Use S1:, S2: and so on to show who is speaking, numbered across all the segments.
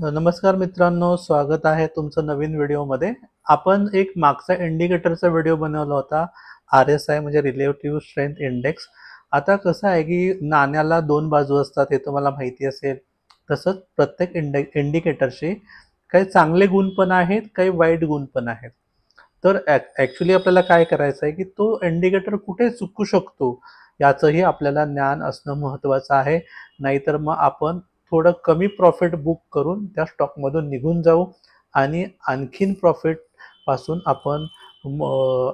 S1: नमस्कार मित्रांनो, स्वागत आहे तुमचं नवीन व्हिडिओमध्ये. आपण एक मागचा इंडिकेटरचा व्हिडिओ बनवला होता. RSI म्हणजे रिलेटिव्ह स्ट्रेंथ इंडेक्स. आता कसं आहे की नाण्याला दोन बाजू असतात हे तुम्हाला माहिती असेल. तसंच प्रत्येक इंडिकेटरचे काही चांगले गुण पण आहेत, काही वाईट गुण पण आहेत. तर ॲक्च्युली आपल्याला काय करायचं आहे की तो इंडिकेटर कुठे चुकू शकतो याचंही आपल्याला ज्ञान असणं महत्त्वाचं आहे. नाहीतर मग आपण थोडं कमी प्रॉफिट बुक करून त्या स्टॉकमधून निघून जाऊ आणि आणखीन प्रॉफिटपासून आपण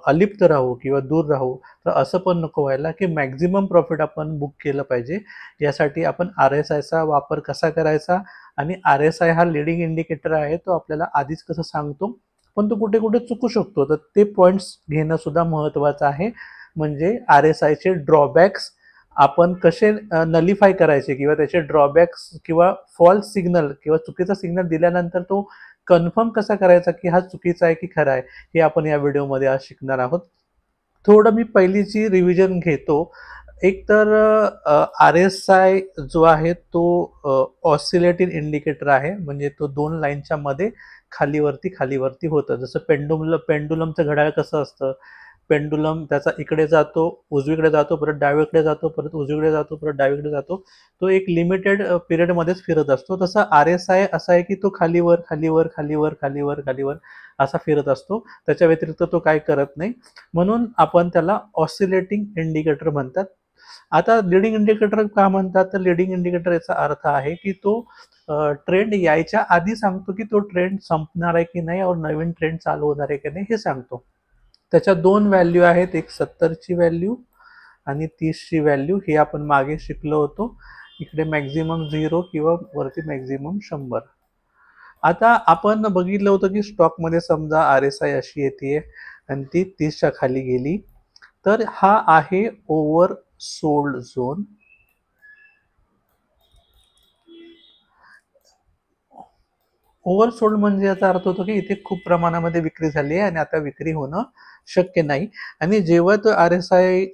S1: अलिप्त राहू किंवा दूर राहू. तर असं पण नको व्हायला की मॅक्झिमम प्रॉफिट आपण बुक केलं पाहिजे. यासाठी आपण RSIचा वापर कसा करायचा आणि RSI हा लीडिंग इंडिकेटर आहे, तो आपल्याला आधीच कसं सांगतो, पण तो कुठे कुठे चुकू शकतो. तर ते पॉईंट्स घेणं सुद्धा महत्त्वाचं आहे. म्हणजे RSIचे ड्रॉबॅक्स आपण कसे नलिफाय करायचे किंवा त्याचे ड्रॉबॅक्स किंवा फॉल्स सिग्नल किंवा चुकीचा सिग्नल दिल्यानंतर तो कन्फर्म कसा करायचा की हा चुकीचा आहे की खरा आहे, हे आपण या व्हिडिओमध्ये आज शिकणार आहोत. थोडं मी पहिलीची रिव्हिजन घेतो. एक तर RSI जो आहे तो ऑसिलेटिंग इंडिकेटर आहे. म्हणजे तो दोन लाईनच्या मध्ये खालीवरती खालीवरती होतं. जसं पेंडुलमचं घड्याळ कसं असतं, पेंडुलम त्याचा इकडे जातो, उजवीकडे जातो, परत डावीकडे जातो, परत उजवीकडे जातो, परत डावीकडे जातो. तो एक लिमिटेड पिरियडमध्येच फिरत असतो. तसा RSI असा आहे की तो खालीवर खालीवर खालीवर खालीवर खालीवर असा फिरत असतो. त्याच्या व्यतिरिक्त तो काय करत नाही. म्हणून आपण त्याला ऑसिलेटिंग इंडिकेटर म्हणतात. आता लीडिंग इंडिकेटर का म्हणतात, तर लीडिंग इंडिकेटर याचा अर्थ आहे की तो ट्रेंड यायच्या आधी सांगतो की तो ट्रेंड संपणार आहे की नाही, और नवीन ट्रेंड चालू होणार आहे की नाही हे सांगतो. त्याच्या दोन व्हॅल्यू आहेत, एक 70ची व्हॅल्यू आणि 30ची व्हॅल्यू. हे आपण मागे शिकलो होतो. इकडे मॅक्झिमम 0 किंवा वरती मॅक्झिमम 100. आता आपण बघितलं होतं की स्टॉकमध्ये समजा RSI अशी येते आणि ती 30च्या खाली गेली, तर हा आहे ओव्हर सोल्ड झोन. ओव्हरसोल्ड म्हणजे याचा अर्थ होतो की इथे खूप प्रमाणामध्ये विक्री झाली आहे आणि आता विक्री होणं शक्य नाही. आणि जेव्हा तो RSI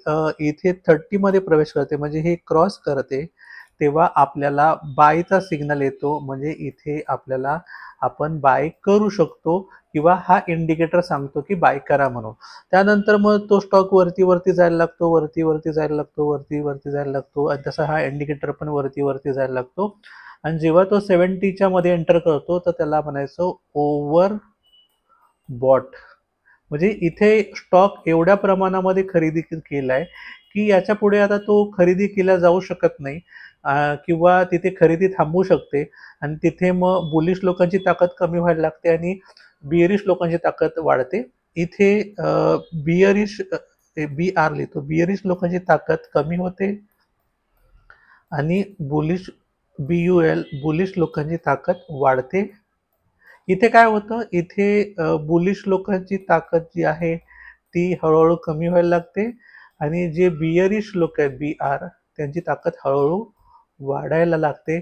S1: इथे 30 मध्ये प्रवेश करते, म्हणजे हे क्रॉस करते, तेव्हा आपल्याला बायचा सिग्नल येतो. म्हणजे इथे आपल्याला आपण बाय करू शकतो किंवा हा इंडिकेटर सांगतो की बाय करा म्हणून. त्यानंतर मग तो स्टॉक वरती वरती जायला लागतो, वरती वरती जायला लागतो, वरती वरती जायला लागतो आणि तसा हा इंडिकेटर पण वरती वरती जायला लागतो. आणि जेव्हा तो 70च्या मध्ये एंटर करतो, तर त्याला म्हणायचं ओव्हर बॉट. म्हणजे इथे स्टॉक एवढ्या प्रमाणामध्ये खरेदी केलाय की याच्या पुढे आता तो खरेदी केला जाऊ शकत नाही, किंवा तिथे खरेदी थांबू शकते. आणि तिथे मग बुलिश लोकांची ताकद कमी व्हायला लागते आणि बियरिश लोकांची ताकद वाढते. इथे बियरिश BR लिहितो, बियरिश लोकांची ताकद कमी होते आणि बुलिश लोकांची ताकद वाढते. इथे काय होतं, इथे बुलिश लोकांची ताकद जी आहे ती हळूहळू कमी व्हायला लागते आणि जे बियरिश लोक आहेत BR, त्यांची ताकद हळूहळू वाढायला लागते.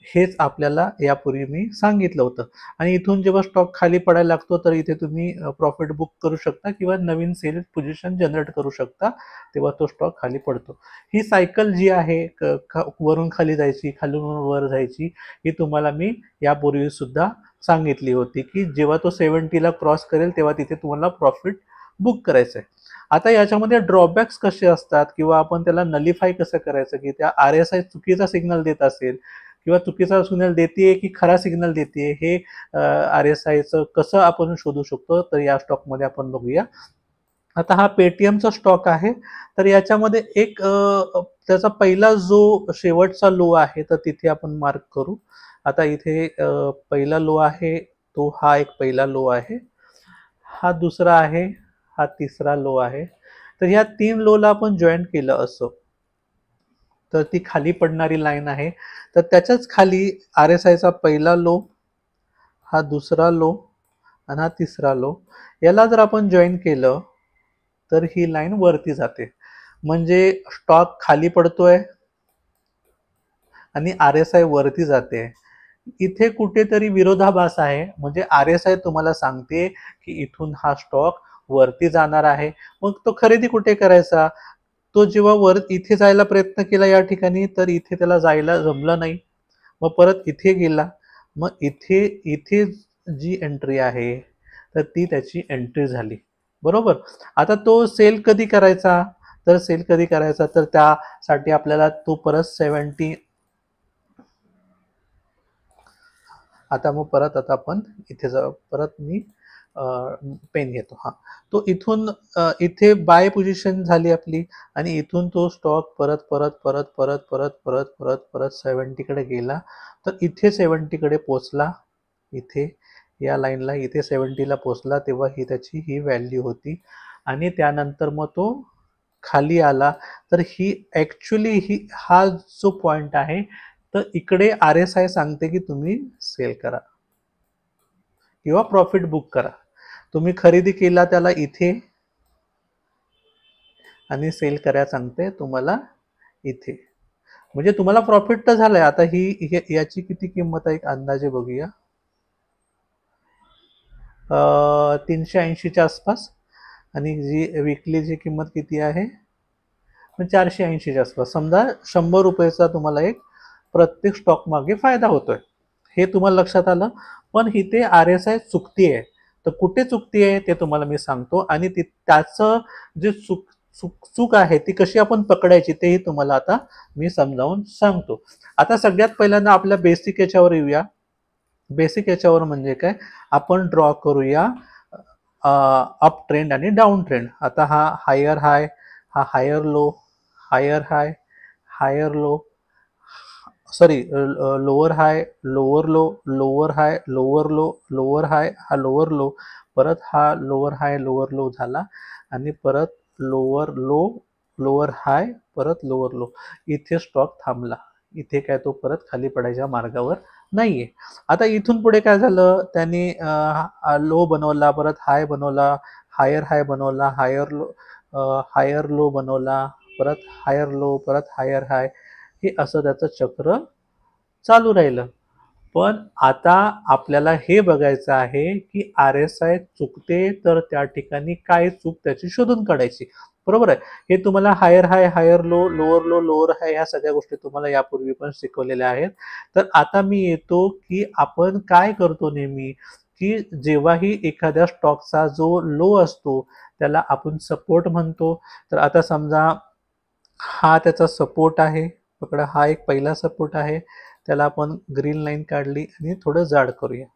S1: हेच आपल्याला यापूर्वी मी सांगितलं होतं. आणि इथून जेव्हा स्टॉक खाली पडायला लागतो, तर इथे तुम्ही प्रॉफिट बुक करू शकता किंवा नवीन सेल पोझिशन जनरेट करू शकता. तेव्हा तो स्टॉक खाली पडतो. ही सायकल जी आहे वरून खाली जायची, खालून वर जायची, ही तुम्हाला मी यापूर्वी सुद्धा सांगितली होती की जेव्हा तो 70ला क्रॉस करेल तेव्हा तिथे तुम्हाला प्रॉफिट बुक करायचं आहे. आता याच्यामध्ये ड्रॉबॅक्स कसे असतात किंवा आपण त्याला नलिफाय कसं करायचं, की त्या RSI चुकीचा सिग्नल देत असेल किंवा चुकीचा सिग्नल देते की खरा सिग्नल देते, हे RSIचं कसं आपण शोधू शकतो, तर या स्टॉकमध्ये आपण बघूया. आता हा पेटीएमचा स्टॉक आहे. तर याच्यामध्ये एक त्याचा पहिला जो शेवटचा लो आहे, तर तिथे आपण मार्क करू. आता इथे पहिला लो आहे, तो हा एक पहिला लो आहे, हा दुसरा आहे, हा तिसरा लो आहे. तर ह्या 3 लोला आपण जॉईन केलं असं, तर ती खाली पडणारी लाईन आहे. तर त्याच्याच खाली RSIचा पहिला लो, हा दुसरा लो आणि हा तिसरा लो, याला जर आपण जॉईन केलं तर ही लाईन वरती जाते. म्हणजे स्टॉक खाली पडतोय आणि RSI वरती जाते. इथे कुठेतरी विरोधाभास आहे. म्हणजे RSI तुम्हाला सांगते की इथून हा स्टॉक वरती जाणार आहे. मग तो खरेदी कुठे करायचा? तो जेव्हा वर इथे जायला प्रयत्न केला या ठिकाणी, तर इथे त्याला जायला जमलं नाही. मग परत इथे गेला मग इथे इथे जी एंट्री आहे तर ती त्याची एंट्री झाली, बरोबर. आता तो सेल कधी करायचा, तर सेल कधी करायचा तर त्यासाठी आपल्याला तो परत 70. आता मग परत आता आपण इथे जाऊ, परत मी पेन घेतो. हा, तो इथून इथे बाय पोझिशन झाली आपली आणि इथून तो स्टॉक परत परत परत परत परत परत परत परत 70 कडे गेला, तर इथे 70 कडे पोचला. इथे या लाईनला इथे 70 ला पोचला, तेव्हा ही त्याची ही व्हॅल्यू होती आणि त्यानंतर मग तो खाली आला. तर ही ऍक्च्युली ही हा जो पॉइंट आहे, तर इकडे आर एस आय सांगते की तुम्ही सेल करा किंवा प्रॉफिट बुक करा. तुम्ही खरेदी केला त्याला इथे आणि सेल करा सांगते तुम्हाला इथे. म्हणजे तुम्हाला प्रॉफिट तर झालंय. आता याची किती किंमत आहे एक अंदाजे बघूया. 380च्या आसपास. आणि जी विकलीची किंमत किती आहे, 480च्या आसपास. समजा 100 रुपयाचा तुम्हाला एक प्रत्येक स्टॉक मागे फायदा होतोय. हे तुम्हाला लक्षात आलं. पण इथे आर एस आय चुकतीये. तर कुठे चुकतीये ते तुम्हाला मी सांगतो आणि त्याचं जे चूक आहे ती कशी आपण पकडायची तेही तुम्हाला आता मी समजावून सांगतो. आता सगळ्यात पहिल्यांदा आपल्या बेसिक याच्यावर येऊया. बेसिक याच्यावर म्हणजे काय, आपण ड्रॉ करूया अप ट्रेंड आणि डाऊन ट्रेंड. आता हा हायर हाय, हा higher low, higher high, higher low, sorry lower high, lower low, lower high, lower low, lower high, हा लोअर लो, परत हा लोअर हाय लोअर लो झाला आणि परत लोअर लो, लोअर हाय, परत लोअर लो. इथे स्टॉक थांबला. इथे काय तो परत खाली पडायच्या मार्गावर नाहीये. आता इथून पुढे काय झालं, त्यांनी लो बनवला, परत हाय बनवला, हायर हाय बनवला, हायर लो बनवला, परत हायर लो, परत हायर हाय. हे असं त्याचं चक्र चालू राहिलं. पण आता आपल्याला हे बघायचं आहे की आर एस आय चुकते तर त्या ठिकाणी काय चूक त्याची शोधून काढायची, बरोबर आहे. हे तुम्हाला higher high, higher low, lower हाय ह्या सगळ्या गोष्टी तुम्हाला यापूर्वी पण शिकवलेल्या आहेत. तर आता मी येतो की आपण काय करतो नेहमी, की जेव्हाही एखाद्या स्टॉकचा जो लो असतो त्याला आपण सपोर्ट म्हणतो. तर आता समजा हा त्याचा सपोर्ट आहे, पकडा हा एक पहिला सपोर्ट आहे, त्याला आपण ग्रीन लाईन काढली आणि थोडं जाड करूया,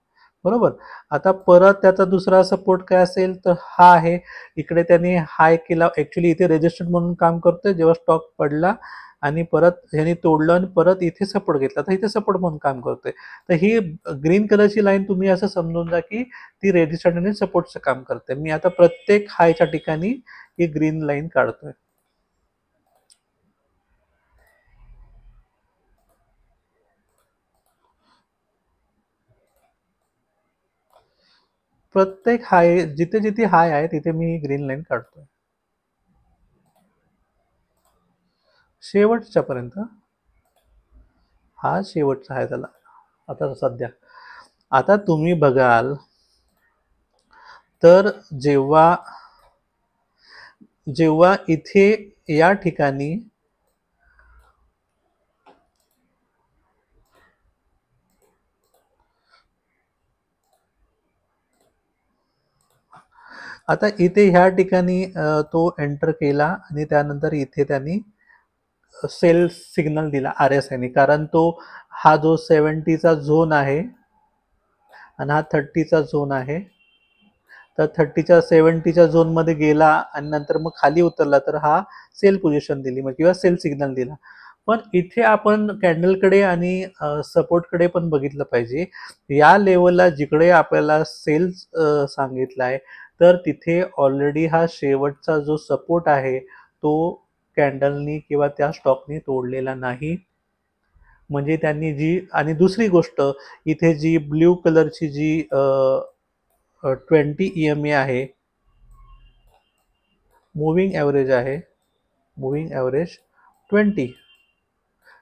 S1: बरोबर. आता परत त्याचा दुसरा सपोर्ट काय असेल तर हा आहे. इकडे त्याने हाय केला, ऍक्च्युली इथे रेजिस्टन्स म्हणून काम करतोय. जेव्हा स्टॉक पडला आणि परत ह्याने तोडलं आणि परत इथे सपोर्ट घेतला तर इथे सपोर्ट म्हणून काम करतोय. तर ही ग्रीन कलरची लाईन तुम्ही असं समजून जा की ती रेजिस्टन्स आणि सपोर्टचं काम करते. मी आता प्रत्येक हायच्या ठिकाणी ही ग्रीन लाईन काढतोय. प्रत्येक हाय जिथे जिथे हाय आहे तिथे मी ग्रीन लाईन काढतोय शेवटच्या पर्यंत. हा शेवटचा आहे त्याला आता सध्या. आता तुम्ही बघाल तर जेव्हा जेव्हा इथे या ठिकाणी आता इथे ह्या ठिकाणी तो एंटर केला आणि त्यानंतर इथे त्यांनी सेल सिग्नल दिला आर एस आयने, कारण तो हा जो 70चा झोन आहे आणि हा 30चा झोन आहे. तर 70च्या झोनमध्ये गेला आणि नंतर मग खाली उतरला तर हा सेल पोझिशन दिली मग किंवा सेल सिग्नल दिला. पण इथे आपण कॅन्डलकडे आणि सपोर्टकडे पण बघितलं पाहिजे. या लेवलला जिकडे आपल्याला सेल सांगितलाय तर तिथे ऑलरेडी हा शेवटचा जो सपोर्ट आहे तो कॅन्डलनी किंवा त्या स्टॉकनी तोडलेला नाही. म्हणजे त्यांनी जी, आणि दुसरी गोष्ट इथे जी ब्ल्यू कलरची जी 20 EMA आहे, मुव्हिंग ॲव्हरेज आहे, मुव्हिंग ॲव्हरेज 20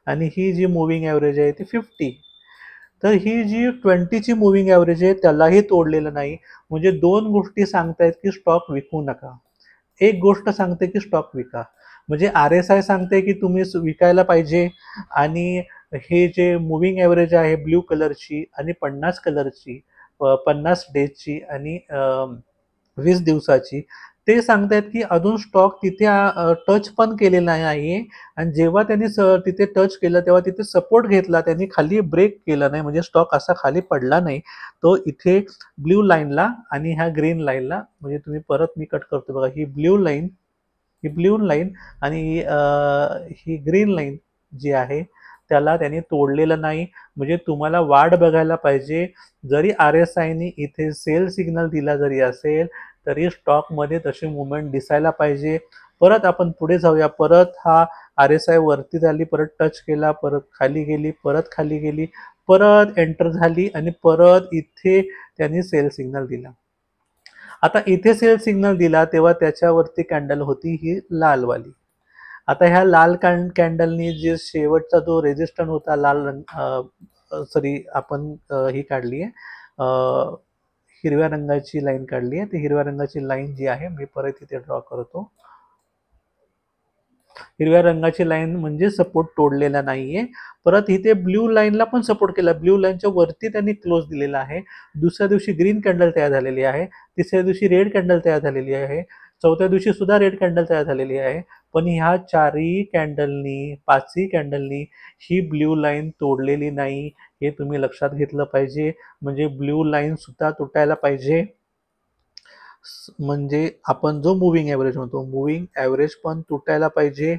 S1: आणि ही जी मुव्हिंग ॲव्हरेज आहे ती 50. तर ही जी 20ची मुव्हिंग ॲव्हरेज आहे त्यालाही तोडलेलं नाही. म्हणजे दोन गोष्टी सांगतायत की स्टॉक विकू नका. एक गोष्ट सांगते की स्टॉक विका. म्हणजे आर एस आय सांगते की तुम्ही विकायला पाहिजे आणि हे जे मूव्हिंग ॲव्हरेज आहे ब्ल्यू कलरची आणि 50 कलरची, 50 डेजची आणि 20 दिवसाची, ते सांगतायत की अजून स्टॉक तिथे टच पण केलेला नाही. आणि जेव्हा त्यांनी तिथे टच केलं तेव्हा तिथे सपोर्ट घेतला, त्यांनी खाली ब्रेक केला नाही, म्हणजे स्टॉक असा खाली पडला नाही. तो इथे ब्ल्यू लाईनला आणि ह्या ग्रीन लाईनला, म्हणजे तुम्ही परत मी कट करतो बघा, ही ब्ल्यू लाईन आणि ही ग्रीन लाईन जी आहे त्याला त्यांनी तोडलेलं नाही. म्हणजे तुम्हाला वाट बघायला पाहिजे. जरी RSIने इथे सेल सिग्नल दिला जरी असेल तरी स्टॉकमध्ये तशी मुवमेंट दिसायला पाहिजे. परत आपण पुढे जाऊया. परत हा RSI वरती झाली, परत टच केला, परत खाली गेली, परत खाली गेली, परत एंटर झाली आणि परत इथे त्यांनी सेल सिग्नल दिला. आता इथे सेल सिग्नल दिला तेव्हा त्याच्यावरती कॅन्डल होती ही लालवाली. आता ह्या लाल कॅन्डलनी जे शेवटचा जो रेजिस्टन्स होता लाल रंग, सॉरी आपण ही काढली आहे, हिरव्या रंगाची लाईन काढली आहे. ती हिरव्या रंगाची लाईन जी आहे मी परत इथे ड्रॉ करतो. हिरव्या रंगाची लाईन म्हणजे सपोर्ट तोडलेला नाहीये. परत इथे ब्ल्यू लाईनला पण सपोर्ट केला. ब्ल्यू लाईनच्या वरती त्यांनी क्लोज दिलेला आहे. दुसऱ्या दिवशी ग्रीन कॅन्डल तयार झालेली आहे. तिसऱ्या दिवशी रेड कॅन्डल तयार झालेली आहे. चौथ्या दिवशी सुद्धा रेड कॅन्डल तयार झालेली आहे. पण ह्या चारही कॅन्डलनी, पाचही कॅन्डलनी ही ब्ल्यू लाईन तोडलेली नाही. हे तुम्ही लक्षात घेतलं पाहिजे. म्हणजे ब्ल्यू लाईन सुद्धा तुटायला पाहिजे. म्हणजे आपण जो मूव्हिंग ॲव्हरेज म्हणतो, मूव्हिंग ॲव्हरेज पण तुटायला पाहिजे.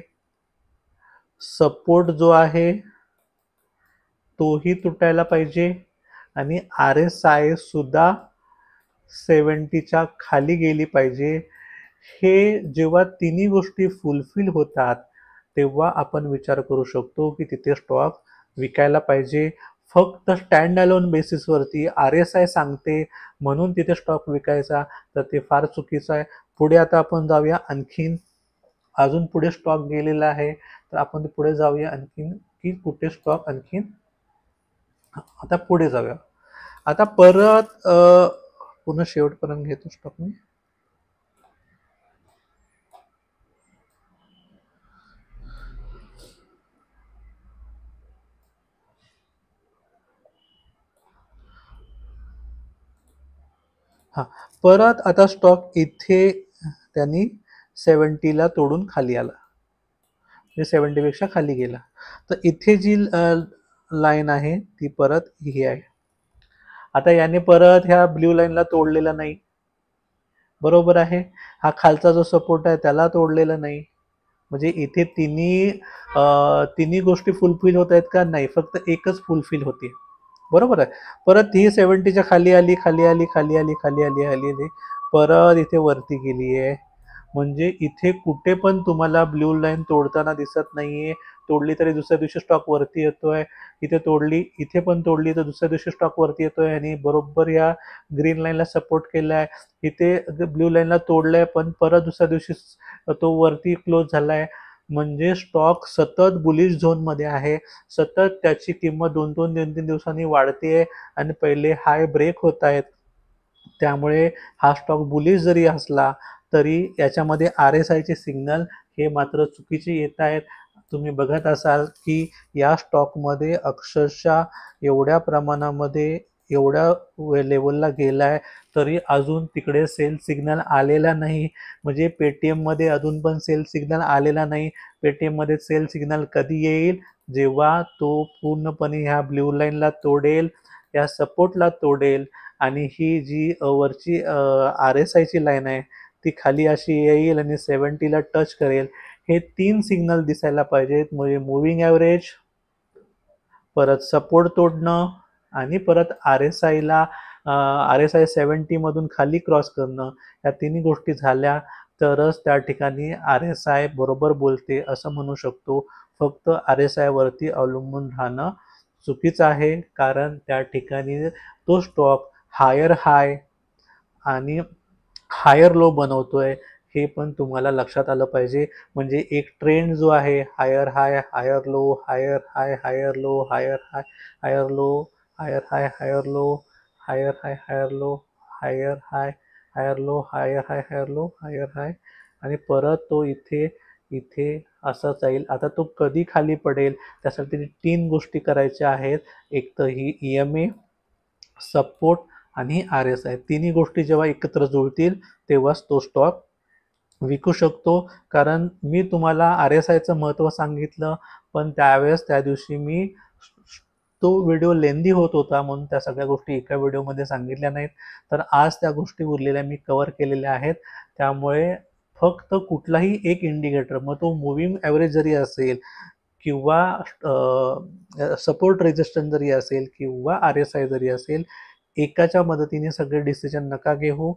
S1: सपोर्ट जो आहे तोही तुटायला पाहिजे आणि RSI सुद्धा 70च्या खाली गेली पाहिजे. हे जेव्हा तिन्ही गोष्टी फुलफिल होतात तेव्हा आपण विचार करू शकतो की तिथे स्टॉक विकायला पाहिजे. फक्त स्टँड अलोन बेसिसवरती RSI सांगते म्हणून तिथे स्टॉक विकायचा, तर ते फार चुकीचं आहे. पुढे आता आपण जाऊया आणखीन, अजून पुढे स्टॉक गेलेला आहे तर आपण पुढे जाऊया आणखीन की कुठे स्टॉक आणखीन. आता पुढे जाऊया. आता परत पुन्हा शेवटपर्यंत घेतो स्टॉक मी. हा, परत आता स्टॉक इथे त्यांनी 70ला तोडून खाली आला, म्हणजे 70पेक्षा खाली गेला. तर इथे जी लाईन आहे ती परत ही आहे. आता याने परत ह्या ब्ल्यू लाईनला तोडलेला नाही, बरोबर आहे. हा खालचा जो सपोर्ट आहे त्याला तोडलेला नाही. म्हणजे इथे तिन्ही गोष्टी फुलफिल होत आहेत का? नाही, फक्त एकच फुलफिल होते, बरोबर आहे. परत ही 70च्या खाली आली, खाली आली, खाली आली, खाली आली, खाली आली, परत इथे वरती गेली आहे. म्हणजे इथे कुठे पण तुम्हाला ब्ल्यू लाईन तोडताना दिसत नाहीये. तोडली तरी दुसऱ्या दिवशी स्टॉक वरती येतोय. इथे तोडली, इथे पण तोडली तर दुसऱ्या दिवशी स्टॉक वरती येतोय आणि बरोबर या ग्रीन लाईनला सपोर्ट केलाय. इथे ब्ल्यू लाईनला तोडलंय पण परत दुसऱ्या दिवशी तो वरती क्लोज झालाय. म्हणजे स्टॉक सतत बुलिश झोनमध्ये आहे. सतत त्याची किंमत 2-2, 3-3 दिवसांनी वाढते आणि पहिले हाय ब्रेक होत आहेत. त्यामुळे हा स्टॉक बुलिश जरी असला तरी याच्यामध्ये RSIचे सिग्नल हे मात्र चुकीचे येत आहेत. तुम्ही बघत असाल की या स्टॉकमध्ये अक्षरशः एवढ्या प्रमाणामध्ये एवढ्या लेवलला गेलाय तरी अजून तिकडे सेल सिग्नल आलेला नाही. म्हणजे पेटीएममध्ये अजून पण सेल सिग्नल आलेला नाही. पेटीएममध्ये सेल सिग्नल कधी येईल? जेव्हा तो पूर्णपणे ह्या ब्ल्यू लाईनला तोडेल, या सपोर्टला तोडेल आणि ही जी वरची RSIची लाईन आहे ती खाली अशी येईल आणि 70ला टच करेल. हे 3 सिग्नल दिसायला पाहिजेत. म्हणजे मूव्हिंग ॲव्हरेज, परत सपोर्ट तोडणं आणि परत RSI 70मधून खाली क्रॉस करणं. या तिन्ही गोष्टी झाल्या तरच त्या ठिकाणी RSI बरोबर बोलते असं म्हणू शकतो. फक्त RSI वरती अवलंबून राहणं चुकीचं आहे, कारण त्या ठिकाणी तो स्टॉक हायर हाय आणि हायर लो बनवतोय, हे पण तुम्हाला लक्षात आलं पाहिजे. म्हणजे एक ट्रेंड जो आहे higher high, higher low, higher high, higher low, higher high, higher low, higher high, higher low, higher high, higher low, higher high, higher low, higher high, higher low, higher हाय आणि परत तो इथे इथे असा जाईल. आता तो कधी खाली पडेल त्यासाठी 3 गोष्टी करायच्या आहेत. एक तर ही EMA, सपोर्ट आणि RSI तिन्ही गोष्टी जेव्हा एकत्र जुळतील तेव्हाच तो स्टॉक विकू शकतो. कारण मी तुम्हाला RSIचं महत्त्व सांगितलं, पण त्यावेळेस त्या दिवशी मी तो व्हिडिओ लेंदी होत होता म्हणून त्या सगळ्या गोष्टी एका व्हिडिओमध्ये सांगितल्या नाहीत. तर आज त्या गोष्टी उरलेल्या मी कव्हर केलेल्या आहेत. त्यामुळे फक्त कुठलाही एक इंडिकेटर, मग तो मूव्हिंग ॲव्हरेज जरी असेल किंवा सपोर्ट रेजिस्टन्स जरी असेल किंवा RSI जरी असेल, एकाच्या मदतीने सगळे डिसिजन नका घेऊ.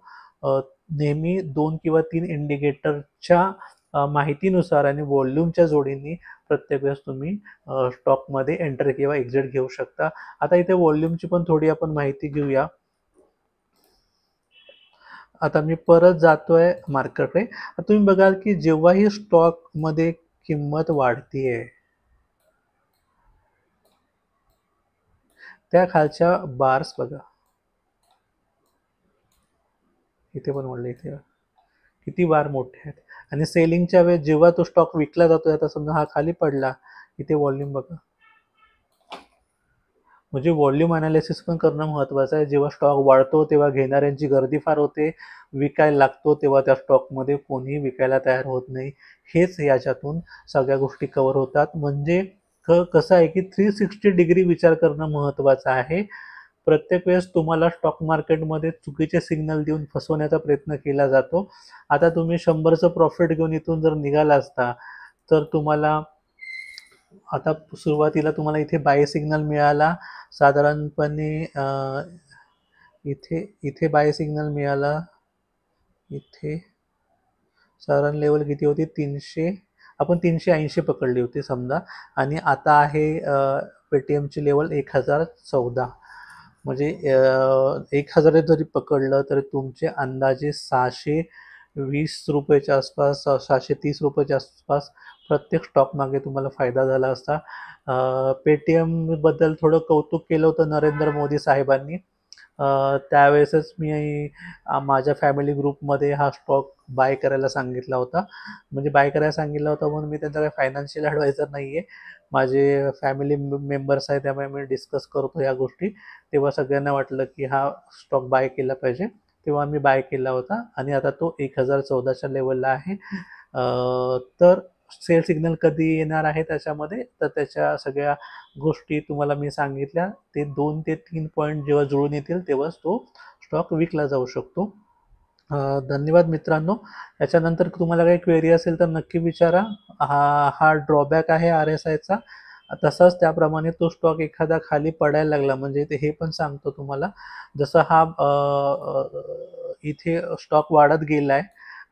S1: नेहमी 2 किंवा 3 इंडिकेटरच्या माहितीनुसार आणि व्हॉल्यूमच्या जोडीने प्रत्येक वेळेस तुम्ही स्टॉकमध्ये एंटर किंवा एक्झिट घेऊ शकता. आता इथे व्हॉल्यूमची पण थोडी आपण माहिती घेऊया. आता मी परत जातोय मार्केटकडे. तुम्ही बघाल की जेव्हाही स्टॉकमध्ये किंमत वाढतीये, त्या खालच्या बार्स बघा, इथे पण वाढले, इथे किती बार मोठे आहेत. आणि सेलिंगच्या वेळेस जेव्हा तो स्टॉक विकला जातोय, आता समजा हा खाली पडला, इथे व्हॉल्यूम बघा. म्हणजे व्हॉल्यूम अनालिसिस पण करणं महत्त्वाचं आहे. जेव्हा स्टॉक वाढतो तेव्हा घेणाऱ्यांची गर्दी फार होते, विकायला लागतो तेव्हा त्या स्टॉकमध्ये कोणीही विकायला तयार होत नाही. हेच याच्यातून सगळ्या गोष्टी कव्हर होतात. म्हणजे कसं आहे की 360 डिग्री विचार करणं महत्त्वाचं आहे. प्रत्येक वेळेस तुम्हाला स्टॉक मार्केटमध्ये चुकीचे सिग्नल देऊन फसवण्याचा प्रयत्न केला जातो. आता तुम्ही 100चं प्रॉफिट घेऊन इथून जर निघाला असता, तर तुम्हाला आता सुरुवातीला तुम्हाला इथे बाय सिग्नल मिळाला साधारणपणे इथे इथे बाय सिग्नल मिळाला, इथे साधारण लेवल किती होती 300, आपण 380 पकडली होती समजा. आणि आता आहे पेटीएमची लेवल 1014. म्हणजे 1000 जरी पकडलं तर तुमचे अंदाजे 620 रुपयाच्या आसपास, 630 रुपयाच्या आसपास प्रत्येक स्टॉक मागे तुम्हाला फायदा झाला असता. पेटीएमबद्दल थोडं कौतुक केलं होतं नरेंद्र मोदी साहेबांनी. त्यावेळेसच मी माझ्या फॅमिली ग्रुपमध्ये हा स्टॉक बाय करायला सांगितला होता. म्हणजे बाय करायला सांगितला होता म्हणून मी त्यांचा काही फायनान्शियल ॲडवायझर नाही आहे. माझे फॅमिली मेंबर्स आहेत, त्यामुळे मी डिस्कस करतो या गोष्टी. तेव्हा सगळ्यांना वाटलं की हा स्टॉक बाय केला पाहिजे, तेव्हा मी बाय केला होता. आणि आता तो 1014च्या लेवलला आहे. तर सेल सिग्नल कधी येणार आहे त्याच्यामध्ये, तर त्याच्या सगळ्या गोष्टी तुम्हाला मी सांगितल्या. ते 2 ते 3 पॉईंट जेव्हा जुळून येतील तेव्हाच तो स्टॉक विकला जाऊ शकतो. धन्यवाद मित्रांनो. याच्यानंतर तुम्हाला काही क्वेरी असेल तर नक्की विचारा. हा ड्रॉबॅक आहे RSIचा. तसाच त्याप्रमाणे तो स्टॉक एखादा खाली पडायला लागला म्हणजे ते हे पण सांगतो तुम्हाला. जसं हा इथे स्टॉक वाढत गेलाय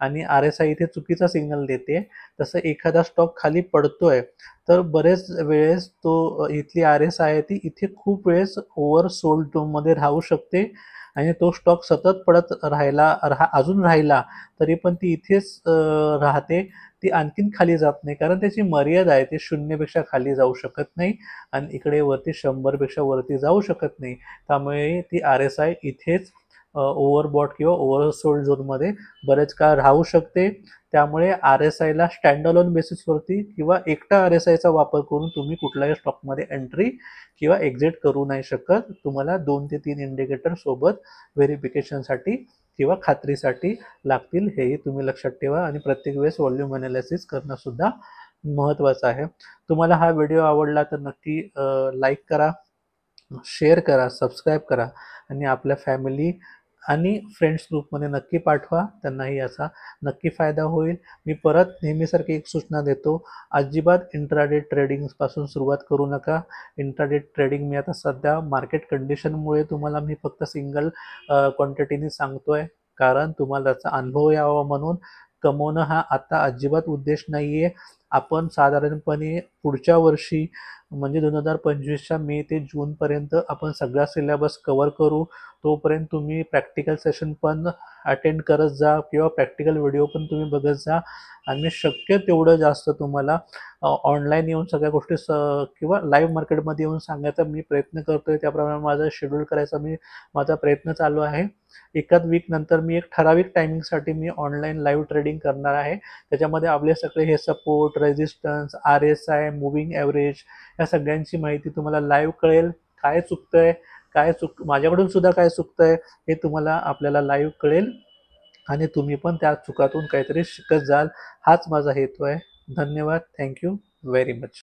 S1: आणि RSI इथे चुकीचा सिग्नल देते, तसं एखादा स्टॉक खाली पडतोय तर बरेच वेळेस तो इथली RSI आहे ती इथे खूप वेळेस ओव्हर सोल्ड झोनमध्ये राहू शकते. आणि तो स्टॉक सतत पडत अजून राहिला तरी पण ती इथेच राहते. ती आणखीन खाली जात नाही, कारण त्याची मर्यादा आहे. ते 0पेक्षा खाली जाऊ शकत नाही आणि इकडे वरती 100पेक्षा वरती जाऊ शकत नाही. त्यामुळे ती RSI इथेच ओव्हरबॉट किंवा ओव्हरसोल्ड झोनमध्ये बरेच काळ राहू शकते. त्यामुळे RSIला स्टँड अलोन बेसिसवरती किंवा एकटा RSIचा वापर करून तुम्ही कुठल्याही स्टॉकमध्ये एंट्री किंवा एक्झिट करू नाही शकत. तुम्हाला 2 ते 3 इंडिकेटर सोबत व्हेरिफिकेशनसाठी किंवा खात्रीसाठी लागतील, हेही तुम्ही लक्षात ठेवा. आणि प्रत्येक वेळेस व्हॉल्यूम अनालिसिस करणं सुद्धा महत्त्वाचं आहे. तुम्हाला हा व्हिडिओ आवडला तर नक्की लाईक करा, शेअर करा, सबस्क्राईब करा आणि आपल्या फॅमिली आणि फ्रेंड्स ग्रुपमध्ये नक्की पाठवा. त्यांनाही याचा नक्की फायदा होईल. मी परत नेहमीसारखी एक सूचना देतो, अजिबात इंट्राडे ट्रेडिंगपासून सुरुवात करू नका. इंट्राडे ट्रेडिंग मी आता सध्या मार्केट कंडिशनमुळे तुम्हाला मी फक्त सिंगल क्वांटिटीने सांगतोय, कारण तुम्हाला त्याचा अनुभव यावा म्हणून. कमवणं हा आता अजिबात उद्देश नाही आहे. आपण साधारणपणे पुढच्या वर्षी म्हणजे 2025च्या मे ते जूनपर्यंत आपण सगळा सिलेबस कव्हर करू. तोपर्यंत तुम्ही प्रॅक्टिकल सेशन पण अटेंड करत जा किंवा प्रॅक्टिकल व्हिडिओ पण तुम्ही बघत जा. आणि शक्य तेवढं जास्त तुम्हाला ऑनलाईन येऊन सगळ्या गोष्टी किंवा लाईव्ह मार्केटमध्ये येऊन सांगायचा मी प्रयत्न करतोय. त्याप्रमाणे माझं शेड्यूल करायचा माझा प्रयत्न चालू आहे. एकाच वीक नंतर मी एक ठराविक टायमिंगसाठी मी ऑनलाईन लाईव्ह ट्रेडिंग करणार आहे. त्याच्यामध्ये आपले सगळे हे support resistance, RSI, moving average या सगळ्यांची माहिती तुम्हाला लाईव्ह कळेल. काय चुकतंय, माझ्याकडून सुद्धा काय चुकतंय हे तुम्हाला आपल्याला लाईव्ह कळेल आणि तुम्ही पण त्या चुकातून काहीतरी शिकत जाल. हाच माझा हेतू आहे. धन्यवाद. Thank you very much.